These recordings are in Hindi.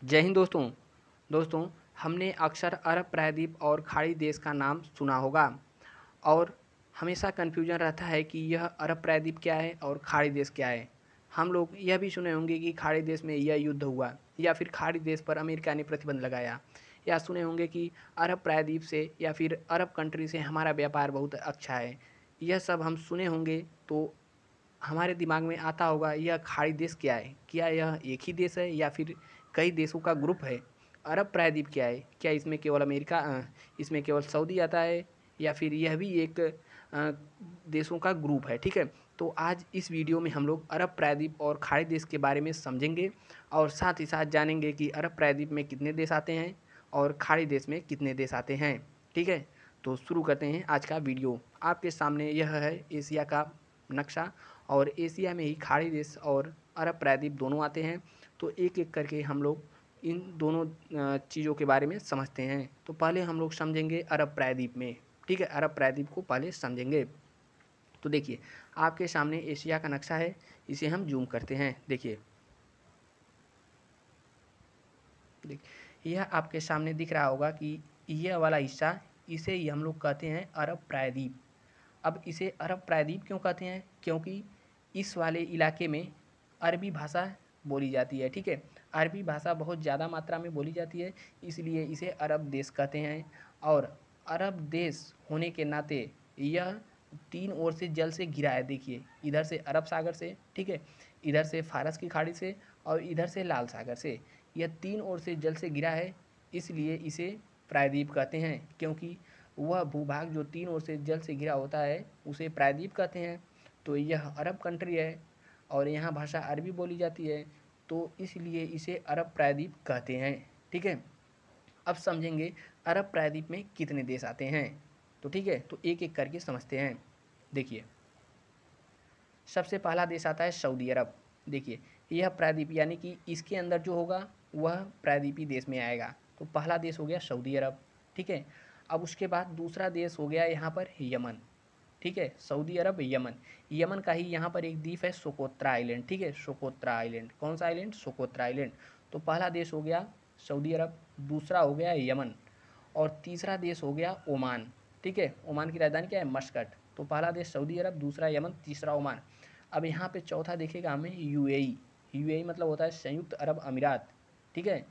जय हिंद दोस्तों। दोस्तों, हमने अक्सर अरब प्रायद्वीप और खाड़ी देश का नाम सुना होगा और हमेशा कन्फ्यूजन रहता है कि यह अरब प्रायद्वीप क्या है और खाड़ी देश क्या है। हम लोग यह भी सुने होंगे कि खाड़ी देश में यह युद्ध हुआ या फिर खाड़ी देश पर अमेरिका ने प्रतिबंध लगाया, या सुने होंगे कि अरब प्रायद्वीप से या फिर अरब कंट्री से हमारा व्यापार बहुत अच्छा है। यह सब हम सुने होंगे, तो हमारे दिमाग में आता होगा यह खाड़ी देश क्या है? क्या यह एक ही देश है या फिर कई देशों का ग्रुप है? अरब प्रायद्वीप क्या है? क्या इसमें केवल इसमें केवल सऊदी आता है या फिर यह भी एक देशों का ग्रुप है? ठीक है, तो आज इस वीडियो में हम लोग अरब प्रायद्वीप और खाड़ी देश के बारे में समझेंगे और साथ ही साथ जानेंगे कि अरब प्रायद्वीप में कितने देश आते हैं और खाड़ी देश में कितने देश आते हैं। ठीक है, तो शुरू करते हैं आज का वीडियो। आपके सामने यह है एशिया का नक्शा और एशिया में ही खाड़ी देश और अरब प्रायद्वीप दोनों आते हैं। तो एक एक करके हम लोग इन दोनों चीज़ों के बारे में समझते हैं। तो पहले हम लोग समझेंगे अरब प्रायद्वीप में। ठीक है, अरब प्रायद्वीप को पहले समझेंगे। तो देखिए, आपके सामने एशिया का नक्शा है, इसे हम जूम करते हैं। देखिए, यह आपके सामने दिख रहा होगा कि यह वाला हिस्सा, इसे ही हम लोग कहते हैं अरब प्रायद्वीप। अब इसे अरब प्रायद्वीप क्यों कहते हैं? क्योंकि इस वाले इलाके में अरबी भाषा बोली जाती है। ठीक है, अरबी भाषा बहुत ज़्यादा मात्रा में बोली जाती है, इसलिए इसे अरब देश कहते हैं। और अरब देश होने के नाते यह तीन ओर से जल से घिरा है। देखिए, इधर से अरब सागर से, ठीक है, इधर से फारस की खाड़ी से और इधर से लाल सागर से, यह तीन ओर से जल से घिरा है। इसलिए इसे प्रायद्वीप कहते हैं, क्योंकि वह भूभाग जो तीन ओर से जल से घिरा होता है उसे प्रायद्वीप कहते हैं। तो यह अरब कंट्री है और यहाँ भाषा अरबी बोली जाती है, तो इसलिए इसे अरब प्रायद्वीप कहते हैं। ठीक है, अब समझेंगे अरब प्रायद्वीप में कितने देश आते हैं। तो ठीक है, तो एक एक करके समझते हैं। देखिए, सबसे पहला देश आता है सऊदी अरब। देखिए, यह प्रायद्वीप यानी कि इसके अंदर जो होगा वह प्रायद्वीपी देश में आएगा। तो पहला देश हो गया सऊदी अरब। ठीक है, अब उसके बाद दूसरा देश हो गया यहाँ पर यमन। ठीक है, सऊदी अरब, यमन। यमन का ही यहाँ पर एक द्वीप है सोकोत्रा आइलैंड। ठीक है, सोकोत्रा आइलैंड। कौन सा आइलैंड? Socotra island. तो पहला देश हो गया सऊदी अरब, दूसरा हो गया यमन और तीसरा देश हो गया ओमान। ठीक है, ओमान की राजधानी क्या है? मस्कट। तो पहला देश सऊदी अरब, दूसरा यमन, तीसरा ओमान। अब यहाँ पे चौथा देखेगा हमें यूएई। यूएई मतलब होता है संयुक्त अरब अमीरात। ठीक है,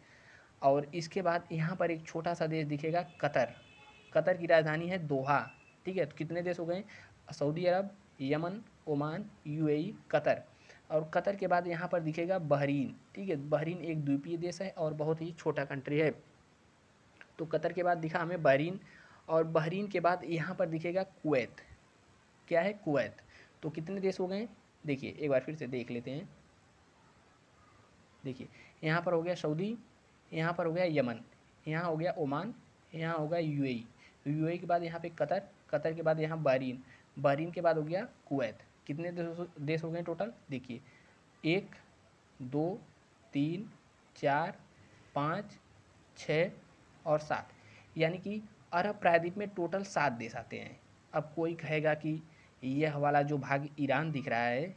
और इसके बाद यहाँ पर एक छोटा सा देश दिखेगा कतर। कतर की राजधानी है दोहा। ठीक है, तो कितने देश हो गए? Saudi Arab, Yemen, Oman, UAE, Qatar. और कतर के बाद यहाँ पर दिखेगा बहरीन। ठीक है, बहरीन एक द्वीपीय देश है और बहुत ही छोटा कंट्री है। तो कतर के बाद दिखा हमें बहरीन, और बहरीन के बाद यहाँ पर दिखेगा कुवैत। क्या है? कुवैत। तो कितने देश हो गए? देखिए, एक बार फिर से देख लेते हैं। देखिए, यहाँ पर हो गया सऊदी, यहाँ पर हो गया यमन, यहाँ हो गया ओमान, यहाँ हो गया यूएई। यूएई के बाद यहाँ पे कतर, कतर के बाद यहाँ बहरीन, बहरीन के बाद हो गया कुवैत। कितने देश हो गए टोटल? देखिए, एक, दो, तीन, चार, पाँच, छः और सात, यानी कि अरब प्रायद्वीप में टोटल 7 देश आते हैं। अब कोई कहेगा कि यह वाला जो भाग ईरान दिख रहा है,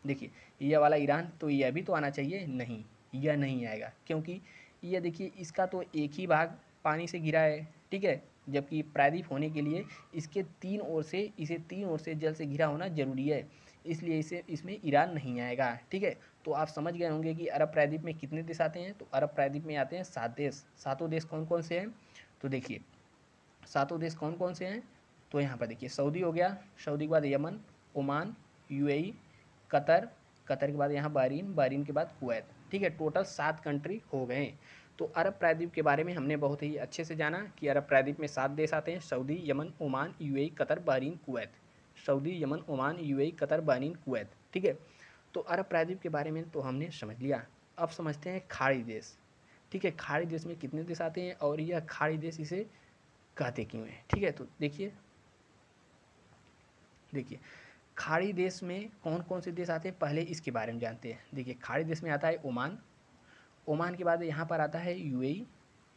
देखिए यह वाला ईरान, तो यह भी तो आना चाहिए। नहीं, यह नहीं आएगा, क्योंकि यह देखिए इसका तो एक ही भाग पानी से घिरा है। ठीक है, जबकि प्रायद्वीप होने के लिए इसके इसे तीन ओर से जल से घिरा होना जरूरी है, इसलिए इसे इसमें ईरान नहीं आएगा। ठीक है, तो आप समझ गए होंगे कि अरब प्रायद्वीप में कितने देश आते हैं। तो अरब प्रायद्वीप में आते हैं 7 देश। सातों देश कौन कौन से हैं? तो देखिए, सातों देश कौन कौन से हैं? तो यहाँ पर देखिए, सऊदी हो गया, सऊदी के बाद Yemen, Oman, UAE, Qatar, Qatar के बाद यहाँ बहरीन, बहरीन के बाद कुवैत। ठीक है, टोटल 7 कंट्री हो गए। तो अरब प्रायद्वीप के बारे में हमने बहुत ही अच्छे से जाना कि अरब प्रायद्वीप में 7 देश आते हैं: Saudi, Yemen, Oman, UAE, Qatar, Bahrain, Kuwait. Saudi, Yemen, Oman, UAE, Qatar, Bahrain, Kuwait. ठीक है, तो अरब प्रायद्वीप के बारे में तो हमने समझ लिया। अब समझते हैं खाड़ी देश। ठीक है, खाड़ी देश में कितने देश आते हैं और यह खाड़ी देश इसे कहते क्यों हैं। ठीक है, तो देखिए, देखिए खाड़ी देश में कौन कौन से देश आते हैं, पहले इसके बारे में जानते हैं। देखिए, खाड़ी देश में आता है ओमान, ओमान के बाद यहाँ पर आता है यूएई,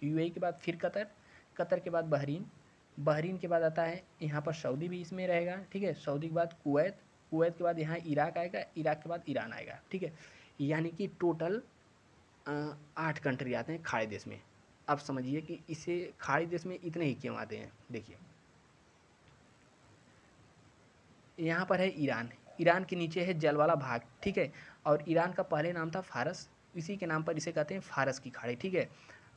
यूएई के बाद फिर कतर, कतर के बाद बहरीन, बहरीन के बाद आता है यहाँ पर सऊदी भी इसमें रहेगा। ठीक है, सऊदी के बाद कुवैत, कुवैत के बाद यहाँ इराक आएगा, इराक के बाद ईरान आएगा। ठीक है, यानी कि टोटल 8 कंट्री आते हैं खाड़ी देश में। अब समझिए कि इसे खाड़ी देश में इतने ही क्यों आते हैं। देखिए यहाँ पर है ईरान, ईरान के नीचे है जल वाला भाग, ठीक है। और ईरान का पहले नाम था फारस, इसी के नाम पर इसे कहते हैं फारस की खाड़ी, ठीक है।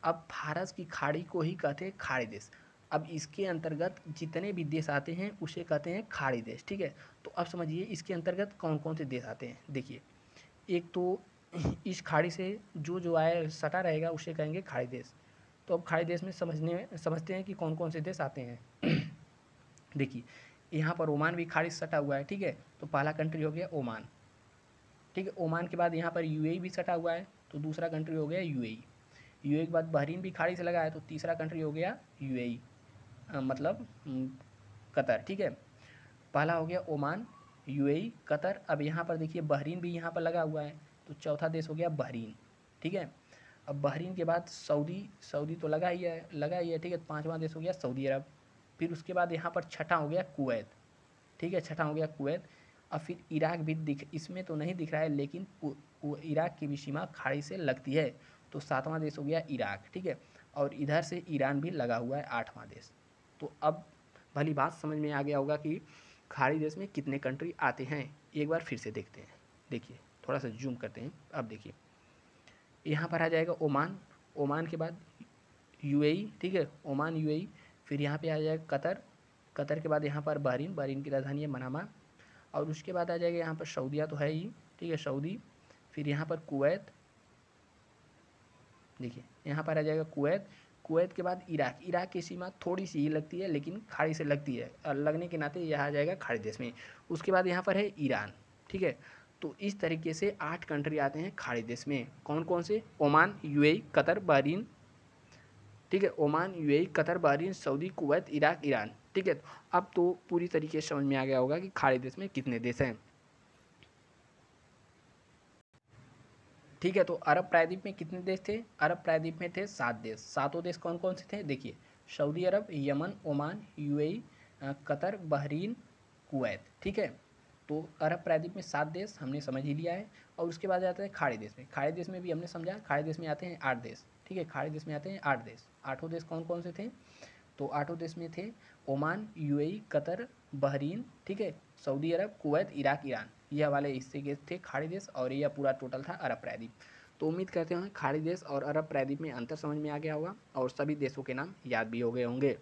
अब फारस की खाड़ी को ही कहते हैं खाड़ी देश। अब इसके अंतर्गत जितने भी देश आते हैं उसे कहते हैं खाड़ी देश, ठीक है। तो अब समझिए इसके अंतर्गत कौन कौन से देश आते हैं। देखिए एक तो इस खाड़ी से जो आए सटा रहेगा उसे कहेंगे खाड़ी देश। तो अब खाड़ी देश में समझते हैं कि कौन कौन से देश आते हैं। देखिए यहाँ पर ओमान भी खाड़ी से सटा हुआ है, ठीक है। तो पहला कंट्री हो गया ओमान, ठीक है। ओमान के बाद यहाँ पर यूएई भी सटा हुआ है, तो दूसरा कंट्री हो गया यूएई। यूएई के बाद बहरीन भी खाड़ी से लगा है, तो तीसरा कंट्री हो गया यूएई, मतलब कतर, ठीक है। पहला हो गया ओमान, यूएई, कतर। अब यहाँ पर देखिए बहरीन भी यहाँ पर लगा हुआ है, तो चौथा देश हो गया बहरीन, ठीक है। अब बहरीन के बाद सऊदी, सऊदी तो लगा ही है, ठीक है। पाँचवा देश हो गया सऊदी अरब। फिर उसके बाद यहाँ पर छठा हो गया कुवैत, ठीक है, छठा हो गया कुवैत। और फिर इराक भी इसमें तो नहीं दिख रहा है, लेकिन वो इराक की भी सीमा खाड़ी से लगती है, तो सातवां देश हो गया इराक, ठीक है। और इधर से ईरान भी लगा हुआ है, आठवां देश। तो अब भली बात समझ में आ गया होगा कि खाड़ी देश में कितने कंट्री आते हैं। एक बार फिर से देखते हैं। देखिए थोड़ा सा जूम करते हैं। अब देखिए यहाँ पर आ जाएगा ओमान, ओमान के बाद यूएई, ठीक है, ओमान यूएई। फिर यहाँ पे आ जाएगा कतर, कतर के बाद यहाँ पर बहरीन, बहरीन की राजधानी है मनामा। और उसके बाद आ जाएगा यहाँ पर सऊदीया तो है ही, ठीक है, सऊदी। फिर यहाँ पर कुवैत, देखिए यहाँ पर आ जाएगा कुवैत। कुवैत के बाद इराक, इराक की सीमा थोड़ी सी ही लगती है लेकिन खाड़ी से लगती है, और लगने के नाते यह आ जाएगा खाड़ी देश में। उसके बाद यहाँ पर है ईरान, ठीक है। तो इस तरीके से 8 कंट्री आते हैं खाड़ी देश में। कौन कौन से? ओमान, यूएई, कतर, बहरीन, ठीक है, Oman, UAE, Qatar, Bahrain, Saudi, Kuwait, Iraq, Iran, ठीक है। अब तो पूरी तरीके से समझ में आ गया होगा कि खाड़ी देश में कितने देश हैं, ठीक है। तो अरब प्रायद्वीप में कितने देश थे? अरब प्रायद्वीप में थे 7 देश। सातों देश कौन कौन से थे? देखिए Saudi Arab, Yemen, Oman, UAE, Qatar, Bahrain, Kuwait, ठीक है। तो अरब प्रायद्वीप में 7 देश हमने समझ ही लिया है। और उसके बाद आते हैं खाड़ी देश में। खाड़ी देश में भी हमने समझा, खाड़ी देश में आते हैं 8 देश, ठीक है। खाड़ी देश में आते हैं 8 देश। आठों देश कौन कौन से थे? तो आठों देश में थे ओमान, यूएई, कतर, बहरीन, ठीक है, सऊदी अरब, कुवैत, इराक, ईरान, यह वाले हिस्से के थे खाड़ी देश। और यह पूरा टोटल था अरब प्रायद्वीप। तो उम्मीद करते हैं खाड़ी देश और अरब प्रायद्वीप में अंतर समझ में आ गया होगा और सभी देशों के नाम याद भी हो गए होंगे।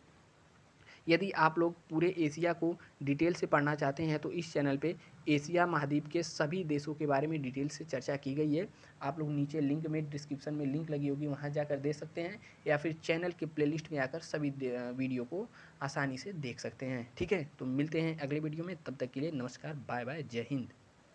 यदि आप लोग पूरे एशिया को डिटेल से पढ़ना चाहते हैं तो इस चैनल पे एशिया महाद्वीप के सभी देशों के बारे में डिटेल से चर्चा की गई है। आप लोग नीचे लिंक में, डिस्क्रिप्शन में लिंक लगी होगी, वहाँ जाकर देख सकते हैं, या फिर चैनल के प्लेलिस्ट में आकर सभी वीडियो को आसानी से देख सकते हैं, ठीक है। तो मिलते हैं अगले वीडियो में, तब तक के लिए नमस्कार, बाय बाय, जय हिंद।